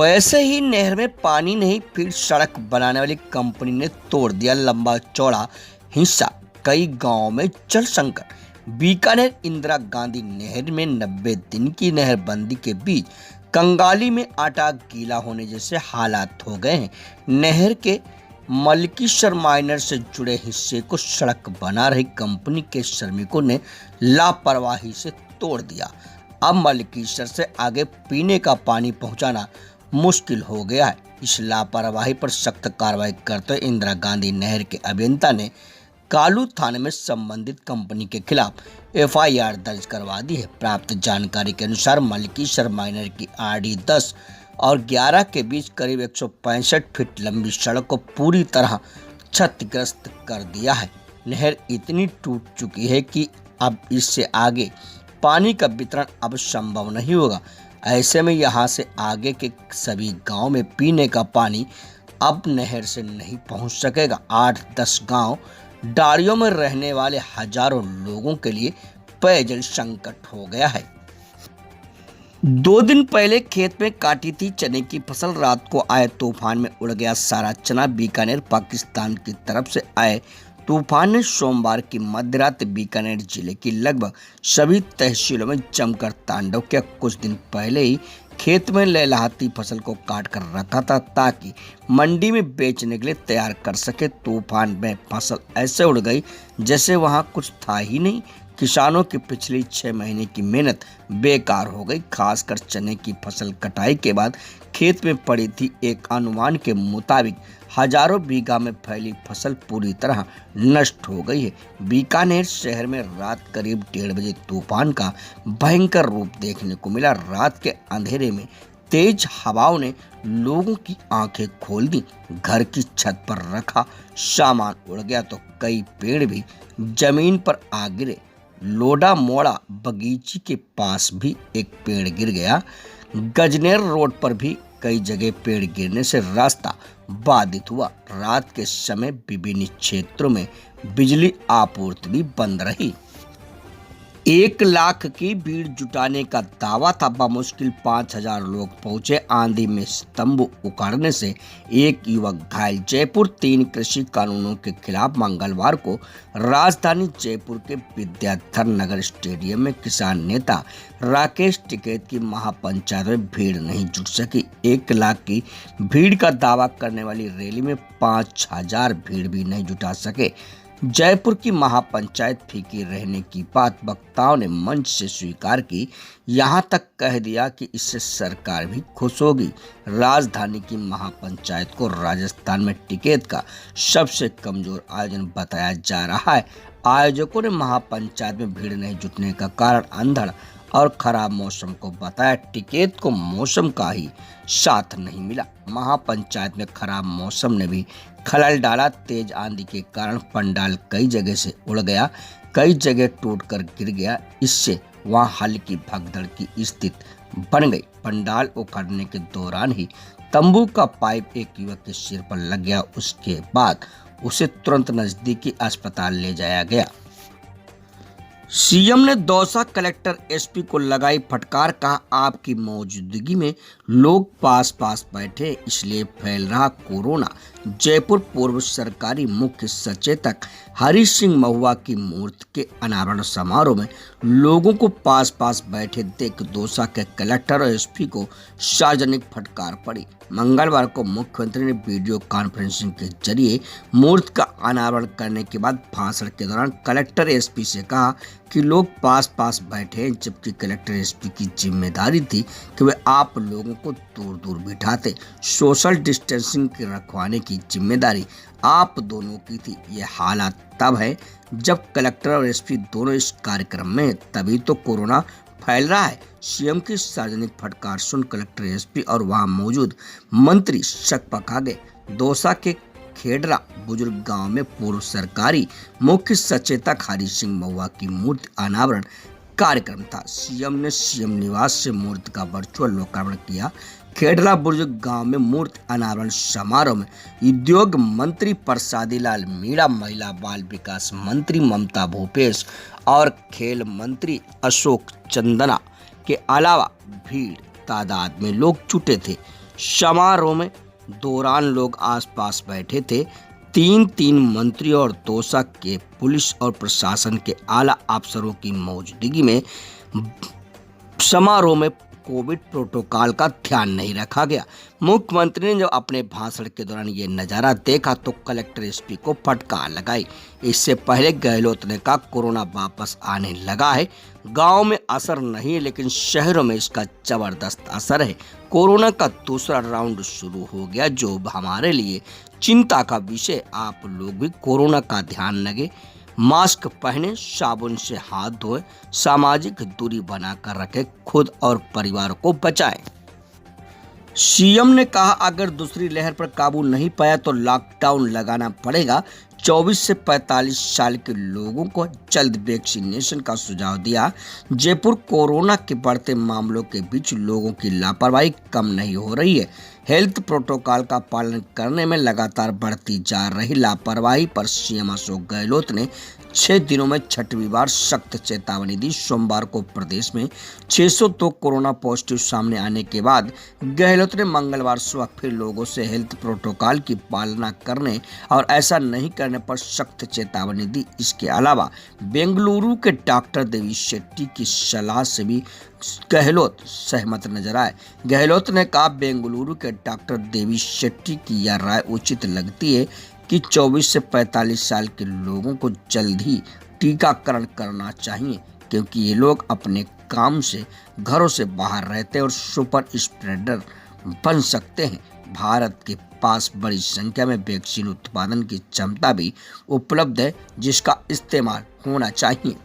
वैसे ही नहर में पानी नहीं, फिर सड़क बनाने वाली कंपनी ने तोड़ दिया लंबा चौड़ा हिस्सा। कई गांवों में जल संकट। बीकानेर इंदिरा गांधी नहर में 90 दिन की नहरबंदी के बीच कंगाली में आटा गीला होने जैसे हालात हो गए हैं। नहर के मलकीसर माइनर से जुड़े हिस्से को सड़क बना रही कंपनी के श्रमिकों ने लापरवाही से तोड़ दिया। अब मलकीसर से आगे पीने का पानी पहुंचाना मुश्किल हो गया है। इस लापरवाही पर सख्त कार्रवाई करते हुए इंदिरा गांधी नहर के अभियंता ने कालू थाने में संबंधित कंपनी के खिलाफ एफआईआर दर्ज करवा दी है। प्राप्त जानकारी के अनुसार मलकीसर माइनर की आरडी 10 और 11 के बीच करीब 165 फीट लंबी सड़क को पूरी तरह क्षतिग्रस्त कर दिया है। नहर इतनी टूट चुकी है कि अब इससे आगे पानी का वितरण अब संभव नहीं होगा। ऐसे में यहाँ से आगे के सभी गांव में पीने का पानी अब नहर से नहीं पहुंच सकेगा। 8-10 गांव डाड़ियों में रहने वाले हजारों लोगों के लिए पेयजल संकट हो गया है। 2 दिन पहले खेत में काटी थी चने की फसल, रात को आए तूफान में उड़ गया सारा चना। बीकानेर पाकिस्तान की तरफ से आए तूफान ने सोमवार की मध्यरात बीकानेर जिले की लगभग सभी तहसीलों में जमकर तांडव किया। कुछ दिन पहले ही खेत में लहलहाती फसल को काट कर रखा था ताकि मंडी में बेचने के लिए तैयार कर सके। तूफान में फसल ऐसे उड़ गई जैसे वहां कुछ था ही नहीं। किसानों की पिछली 6 महीने की मेहनत बेकार हो गई। खासकर चने की फसल कटाई के बाद खेत में पड़ी थी। एक अनुमान के मुताबिक हजारों बीघा में फैली फसल पूरी तरह नष्ट हो गई है। बीकानेर शहर में रात करीब 1:30 बजे तूफान का भयंकर रूप देखने को मिला। रात के अंधेरे में तेज हवाओं ने लोगों की आंखें खोल दी। घर की छत पर रखा सामान उड़ गया तो कई पेड़ भी जमीन पर आ गिरे। लोडा मोड़ा बगीची के पास भी एक पेड़ गिर गया। गजनेर रोड पर भी कई जगह पेड़ गिरने से रास्ता बाधित हुआ। रात के समय विभिन्न क्षेत्रों में बिजली आपूर्ति भी बंद रही। 1 लाख की भीड़ जुटाने का दावा था। बमुश्किल 5000 लोग पहुंचे। आंधी में स्तंभ उखड़ने से एक युवक घायल। जयपुर 3 कृषि कानूनों के खिलाफ मंगलवार को राजधानी जयपुर के विद्याधर नगर स्टेडियम में किसान नेता राकेश टिकैत की महापंचायत में भीड़ नहीं जुट सकी। 1 लाख की भीड़ का दावा करने वाली रैली में 5000 भीड़ भी नहीं जुटा सके। जयपुर की महापंचायत फीकी रहने की बात वक्ताओं ने मंच से स्वीकार की। यहां तक कह दिया कि इससे सरकार भी खुश होगी। राजधानी की महापंचायत को राजस्थान में टिकैत का सबसे कमजोर आयोजन बताया जा रहा है। आयोजकों ने महापंचायत में भीड़ नहीं जुटने का कारण अंधड़ और खराब मौसम को बताया। टिकैत को मौसम का ही साथ नहीं मिला। महापंचायत में खराब मौसम ने भी खलल डाला। तेज आंधी के कारण पंडाल कई जगह से उड़ गया, कई जगह टूटकर गिर गया। इससे वहां हल्की भगदड़ की स्थिति बन गई। पंडाल उखड़ने के दौरान ही तंबू का पाइप एक युवक के सिर पर लग गया। उसके बाद उसे तुरंत नजदीकी अस्पताल ले जाया गया। सीएम ने दौसा कलेक्टर एसपी को लगाई फटकार। कहा, आपकी मौजूदगी में लोग पास पास बैठे इसलिए फैल रहा कोरोना। जयपुर पूर्व सरकारी मुख्य सचेतक हरी सिंह महुआ की मूर्ति के अनावरण समारोह में लोगों को पास पास बैठे देख दौसा के कलेक्टर और एसपी को सार्वजनिक फटकार पड़ी। मंगलवार को मुख्यमंत्री ने वीडियो कॉन्फ्रेंसिंग के जरिए मूर्ति का अनावरण करने के बाद भाषण के दौरान कलेक्टर एसपी से कहा कि लोग पास पास बैठे, जबकि कलेक्टर एसपी की जिम्मेदारी थी कि वे आप लोगों को दूर दूर बिठाते। सोशल डिस्टेंसिंग की रखवाने की जिम्मेदारी आप दोनों की थी। ये हालात तब है जब कलेक्टर और एसपी दोनों इस कार्यक्रम में, तभी तो कोरोना फैल रहा है। सीएम की सार्वजनिक फटकार सुन कलेक्टर एसपी और वहां मौजूद मंत्री शक पका गए। दौसा के खेडरा बुजुर्ग गांव में पूर्व सरकारी मुख्य सचेतक हरी सिंह महुआ की मूर्ति अनावरण कार्यक्रम था। सीएम ने सीएम निवास से मूर्ति का वर्चुअल लोकार्पण किया। खेडरा बुजुर्ग गांव में मूर्ति अनावरण समारोह में उद्योग मंत्री प्रसादी लाल मीणा, महिला बाल विकास मंत्री ममता भूपेश और खेल मंत्री अशोक चंदना के अलावा भीड़ तादाद में लोग जुटे थे। समारोह में दौरान लोग आसपास बैठे थे। तीन मंत्रियों और तोसा के पुलिस और प्रशासन के आला अफसरों की मौजूदगी में समारोह में कोविड प्रोटोकॉल का ध्यान नहीं रखा गया। मुख्यमंत्री ने जब अपने भाषण के दौरान ये नज़ारा देखा तो कलेक्टर एसपी को फटकार लगाई। इससे पहले गहलोत ने कहा कोरोना वापस आने लगा है, गांव में असर नहीं है लेकिन शहरों में इसका जबरदस्त असर है। कोरोना का दूसरा राउंड शुरू हो गया जो हमारे लिए चिंता का विषय। आप लोग भी कोरोना का ध्यान रखें, मास्क पहने, साबुन से हाथ धोएं, सामाजिक दूरी बनाकर रखें, खुद और परिवार को बचाएं। सीएम ने कहा अगर दूसरी लहर पर काबू नहीं पाया तो लॉकडाउन लगाना पड़ेगा। 24 से 45 साल के लोगों को जल्द वैक्सीनेशन का सुझाव दिया। जयपुर कोरोना के बढ़ते मामलों के बीच लोगों की लापरवाही कम नहीं हो रही है। हेल्थ प्रोटोकॉल का पालन करने में लगातार बढ़ती जा रही लापरवाही पर सीएम अशोक गहलोत ने 6 दिनों में 6वीं बार सख्त चेतावनी दी। सोमवार को प्रदेश में 602 कोरोना पॉजिटिव सामने आने के बाद गहलोत ने मंगलवार सुबह फिर लोगों से हेल्थ प्रोटोकॉल की पालना करने और ऐसा नहीं करने पर सख्त चेतावनी दी। इसके अलावा बेंगलुरु के डॉक्टर देवी शेट्टी की सलाह से भी गहलोत सहमत नजर आए। गहलोत ने कहा बेंगलुरु के डॉक्टर देवी शेट्टी की यह राय उचित लगती है कि 24 से 45 साल के लोगों को जल्द ही टीकाकरण करना चाहिए क्योंकि ये लोग अपने काम से घरों से बाहर रहते हैं और सुपर स्प्रेडर बन सकते हैं। भारत के पास बड़ी संख्या में वैक्सीन उत्पादन की क्षमता भी उपलब्ध है जिसका इस्तेमाल होना चाहिए।